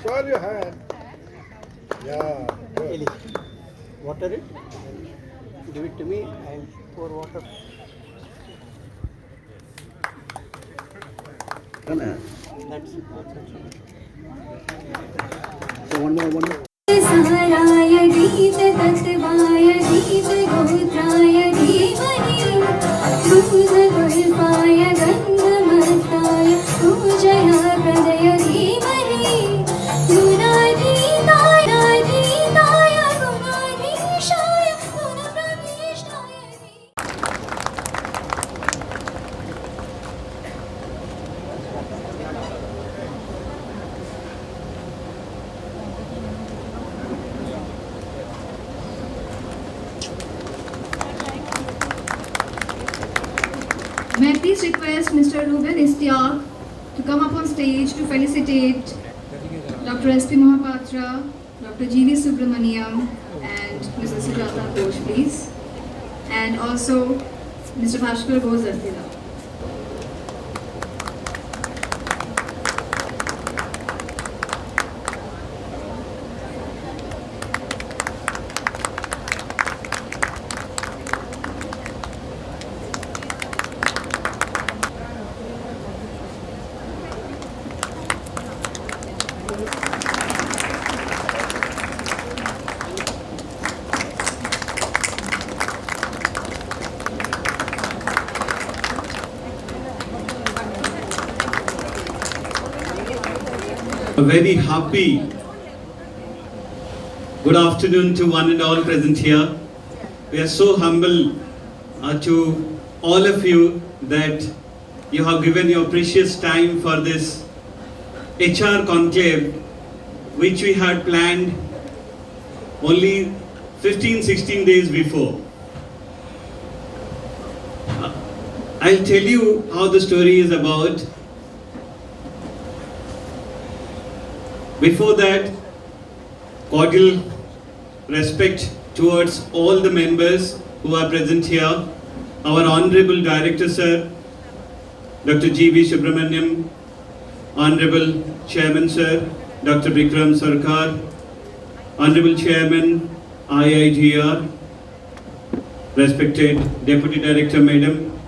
Show your hand. Yeah. Good. Eli, water it. Give it to me. I'll pour water. That's it. So one more. सहराय गीत तत्वाय गीत गोत्राय धीमहि दूध गुल्फाय गन्धमत्ताय पूजया प्रदय धीमहि गुणाधीताय गुणाधीशाय गुणप्रविष्टाय May I please request Mr. Ruben Istiaq to come up on stage to felicitate Dr. S.P. Mohapatra, Dr. G.V. Subramaniam and Mrs. Sujata Ghosh, please. And also Mr. Bhaskar Ghosh. Very happy good afternoon to one and all present here. We are so humble to all of you that you have given your precious time for this HR Conclave, which we had planned only 15-16 days before. I'll tell you how the story is about. Before that, cordial respect towards all the members who are present here. Our Honorable Director Sir, Dr. G.V. Subramaniam, Honorable Chairman Sir, Dr. Bikram Sarkar, Honorable Chairman, IIDR, respected Deputy Director Madam,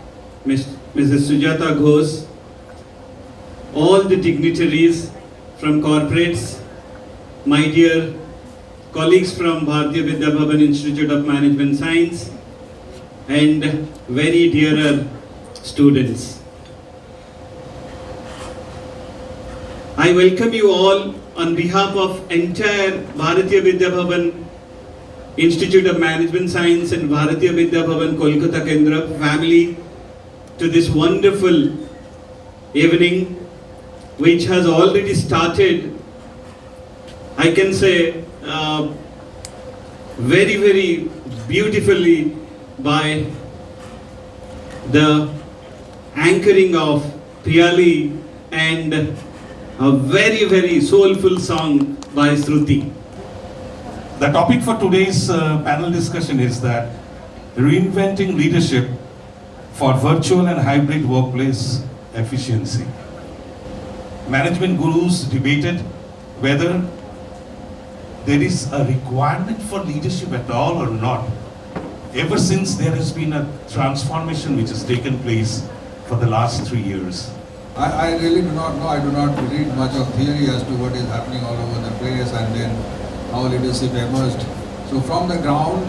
Mrs. Sujata Ghosh, all the dignitaries from corporates, my dear colleagues from Bharatiya Vidya Bhavan Institute of Management Science, and very dearer students. I welcome you all on behalf of entire Bharatiya Vidya Bhavan Institute of Management Science and Bharatiya Vidya Bhavan Kolkata Kendra family to this wonderful evening, which has already started, I can say, very, very beautifully by the anchoring of Priyali and a very, very soulful song by Shruti. The topic for today's panel discussion is that reinventing leadership for virtual and hybrid workplace efficiency. Management gurus debated whether there is a requirement for leadership at all or not, ever since there has been a transformation which has taken place for the last 3 years. I really do not know. I do not read much of theory as to what is happening all over the place and then how leadership emerged. So from the ground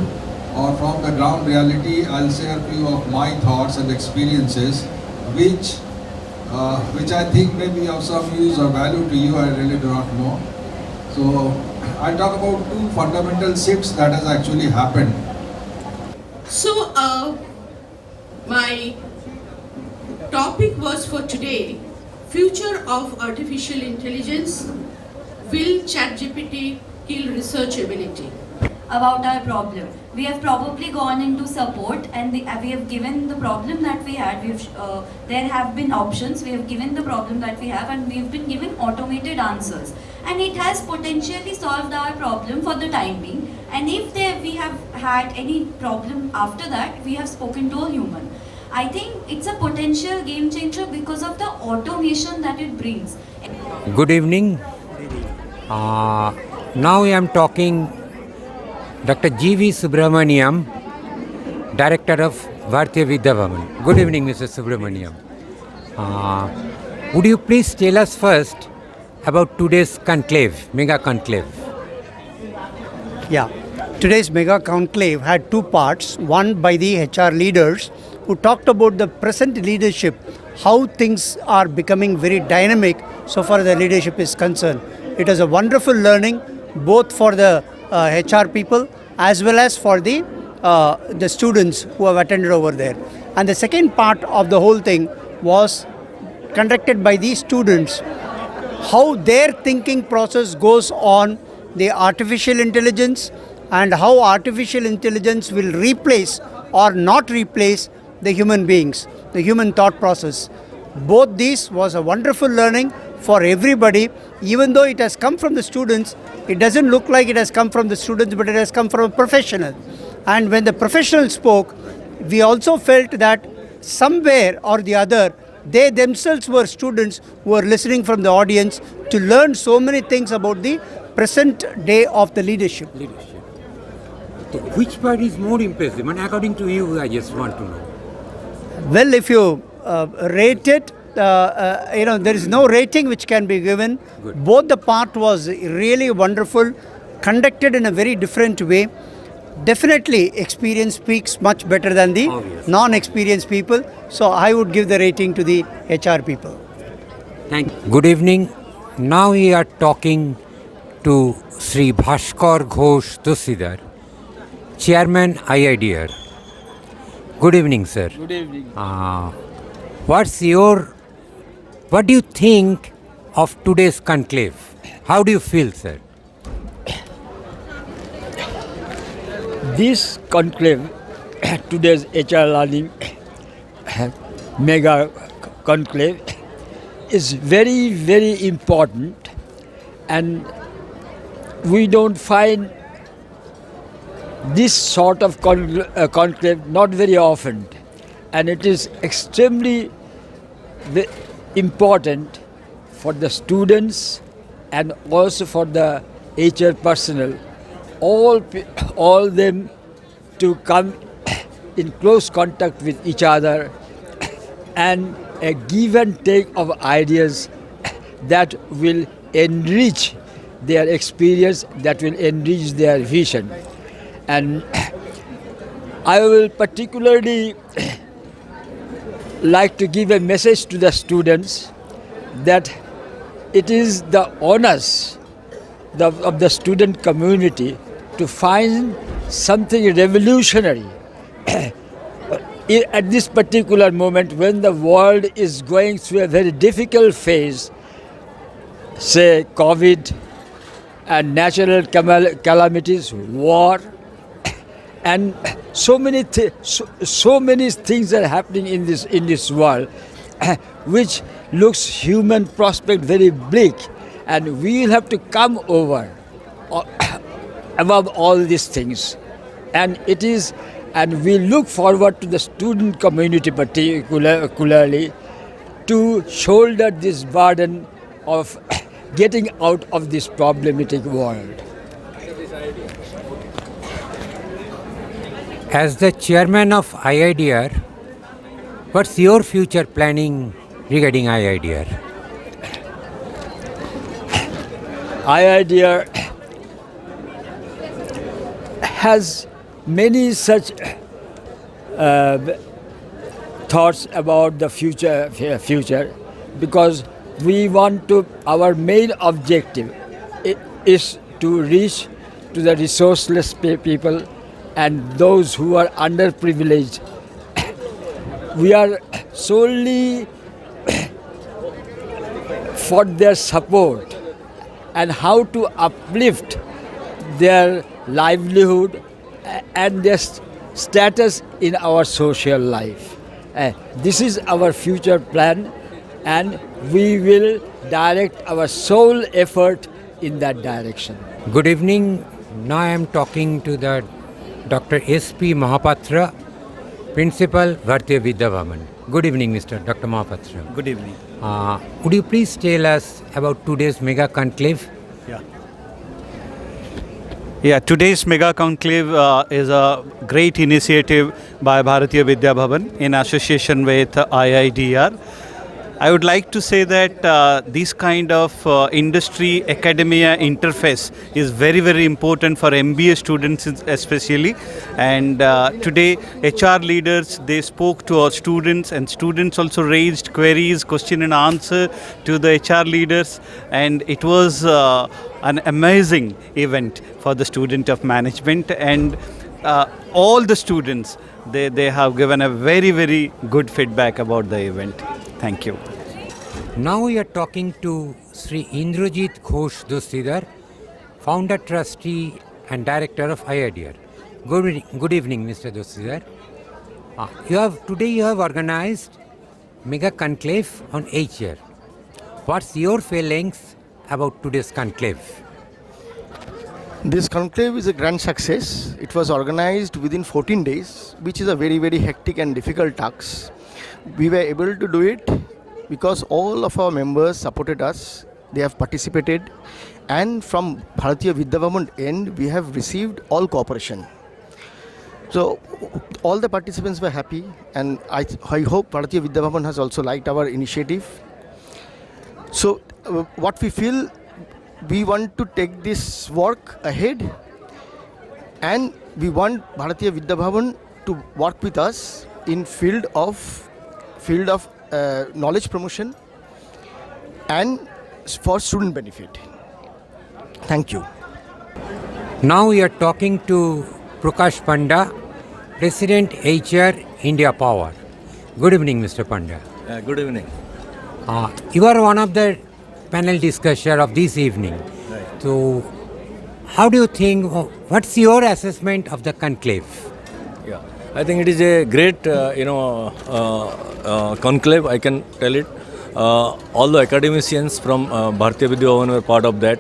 or from the ground reality, I'll share a few of my thoughts and experiences which I think may be of some use or value to you. I really do not know. So I'll talk about two fundamental shifts that has actually happened. So my topic was for today, future of artificial intelligence. Will ChatGPT kill research ability? About our problem. We have probably gone into support and we have given the problem that we had. There have been options, we have given the problem that we have and we have been given automated answers. And it has potentially solved our problem for the time being. And if we have had any problem after that, we have spoken to a human. I think it's a potential game changer because of the automation that it brings. Good evening. Now I am talking Dr. G.V. Subramaniam, Director of Bharatiya Vidya Bhavan. Good evening, Mr. Subramaniam. Would you please tell us first about today's conclave, mega conclave? Yeah. Today's mega conclave had two parts. One by the HR leaders who talked about the present leadership, how things are becoming very dynamic so far as the leadership is concerned. It was a wonderful learning both for the HR people as well as for the students who have attended over there. And the second part of the whole thing was conducted by these students, how their thinking process goes on the artificial intelligence and how artificial intelligence will replace or not replace the human beings, the human thought process. Both these was a wonderful learning for everybody. Even though it has come from the students, it doesn't look like it has come from the students, but it has come from a professional. And when the professional spoke, we also felt that somewhere or the other, they themselves were students who were listening from the audience to learn so many things about the present day of the leadership. So which part is more impressive? And according to you, I just want to know. Well, if you rate it, there is no rating which can be given. Good. Both the part was really wonderful, conducted in a very different way. Definitely, experience speaks much better than the Obvious. non-experienced people. So I would give the rating to the HR people. Thank you. Good evening. Now we are talking to Sri Bhaskar Ghosh Tusidar, Chairman IIDR. Good evening, sir. Good evening. What do you think of today's conclave? How do you feel, sir? This conclave, today's HRLN mega conclave, is very, very important, and we don't find this sort of conclave not very often, and it is extremely important for the students and also for the HR personnel, all them to come in close contact with each other and a give and take of ideas that will enrich their experience, that will enrich their vision. And I will particularly like to give a message to the students that it is the honors of the student community to find something revolutionary at this particular moment when the world is going through a very difficult phase, say COVID and natural calamities, war, and so many things are happening in this world, which looks human prospect very bleak, and we will have to come over above all these things, and we look forward to the student community particularly to shoulder this burden of getting out of this problematic world. As the chairman of IIDR, what's your future planning regarding IIDR? IIDR has many such thoughts about the future, because we want to, our main objective is to reach to the resourceless people and those who are underprivileged. We are solely for their support and how to uplift their livelihood and their status in our social life. This is our future plan, and we will direct our sole effort in that direction. Good evening. Now I am talking to the Dr. S.P. Mahapatra, Principal, Bharatiya Vidya Bhavan. Good evening, Mr. Dr. Mahapatra. Good evening. Would you please tell us about today's mega conclave? Yeah, today's Mega Conclave is a great initiative by Bharatiya Vidya Bhavan in association with IIDR. I would like to say that this kind of industry academia interface is very, very important for MBA students especially. And today HR leaders, they spoke to our students, and students also raised queries, question and answer to the HR leaders, and it was an amazing event for the student of management, and all the students, they have given a very, very good feedback about the event. Thank you. Now we are talking to Sri Indrajit Ghosh Dosidar, founder, trustee and director of IIDR. Good evening, Mr. Dosidar. Today you have organized Mega Conclave on HR. What's your feelings about today's conclave? This conclave is a grand success. It was organized within 14 days, which is a very, very hectic and difficult task. We were able to do it because all of our members supported us. They have participated, and from Bharatiya Vidya Bhavan end, we have received all cooperation. So all the participants were happy, and I hope Bharatiya Vidya Bhavan has also liked our initiative. So what we feel, we want to take this work ahead, and we want Bharatiya Vidya Bhavan to work with us in field of knowledge promotion and for student benefit. Thank you. Now we are talking to Prakash Panda, President HR India Power. Good evening, Mr. Panda. Good evening. You are one of the panel discussor of this evening. Right. So, how do you think, what's your assessment of the conclave? Yeah, I think it is a great, conclave, I can tell it. All the academicians from Bharatiya Vidya Bhavan were part of that,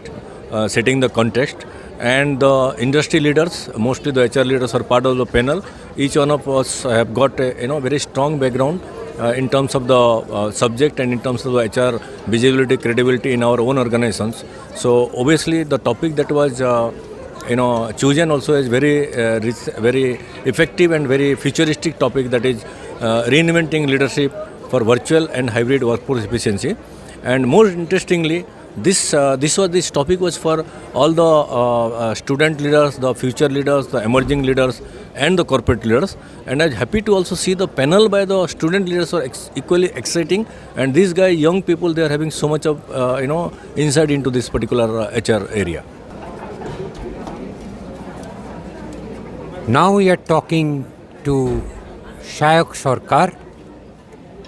setting the context. And the industry leaders, mostly the HR leaders, are part of the panel. Each one of us have got a very strong background in terms of the subject and in terms of the HR visibility, credibility in our own organizations. So obviously the topic that was chosen also is very effective and very futuristic topic, that is reinventing leadership for virtual and hybrid workforce efficiency. And more interestingly, this topic was for all the student leaders, the future leaders, the emerging leaders, and the corporate leaders. And I'm happy to also see the panel by the student leaders are equally exciting. And these guys, young people, they are having so much of insight into this particular HR area. Now we are talking to Shayok Sarkar,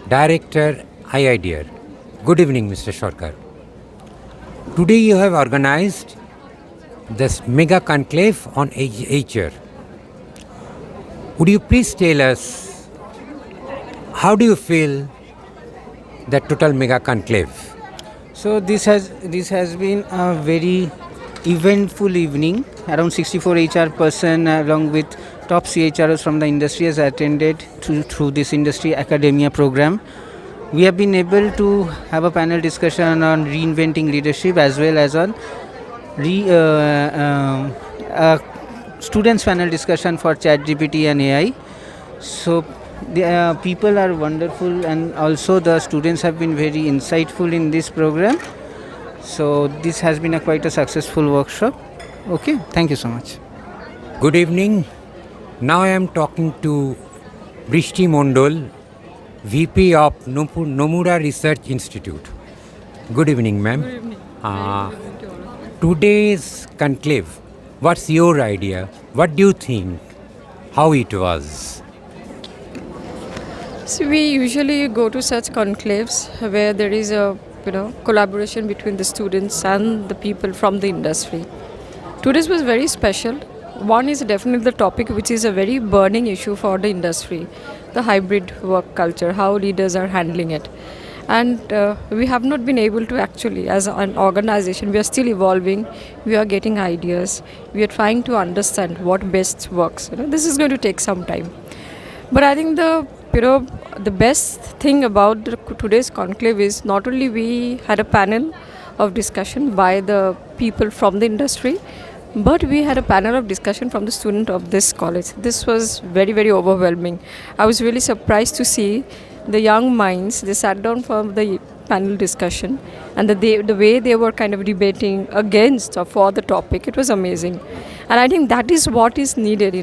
Director IIDR. Good evening, Mr. Sarkar. Today you have organized this Mega Conclave on HR. Would you please tell us, how do you feel the total Mega Conclave? So this has been a very eventful evening. Around 64 HR person along with top CHROs from the industry has attended through this industry academia program. We have been able to have a panel discussion on reinventing leadership as well as on students panel discussion for ChatGPT and AI. So the people are wonderful, and also the students have been very insightful in this program. So this has been quite a successful workshop. Okay, thank you so much. Good evening. Now I am talking to Brishti Mondol, VP of Nomura Research Institute. Good evening, ma'am. Good evening. Today's conclave, what's your idea? What do you think? How it was? So we usually go to such conclaves where there is a collaboration between the students and the people from the industry. Today's was very special. One is definitely the topic which is a very burning issue for the industry, the hybrid work culture, how leaders are handling it. And we have not been able to actually, as an organization, we are still evolving, we are getting ideas, we are trying to understand what best works. This is going to take some time. But I think the best thing about today's conclave is not only we had a panel of discussion by the people from the industry, but we had a panel of discussion from the student of this college. This was very, very overwhelming. I was really surprised to see the young minds. They sat down for the panel discussion, and the way they were kind of debating against or for the topic, it was amazing. And I think that is what is needed,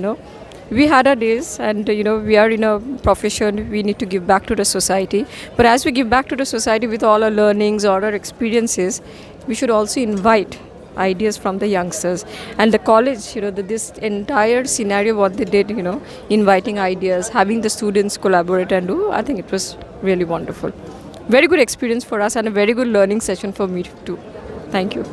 We had our days, and we are in a profession, we need to give back to the society. But as we give back to the society with all our learnings, all our experiences, we should also invite ideas from the youngsters. And the college, this entire scenario, what they did, inviting ideas, having the students collaborate and do, I think it was really wonderful. Very good experience for us and a very good learning session for me too. Thank you.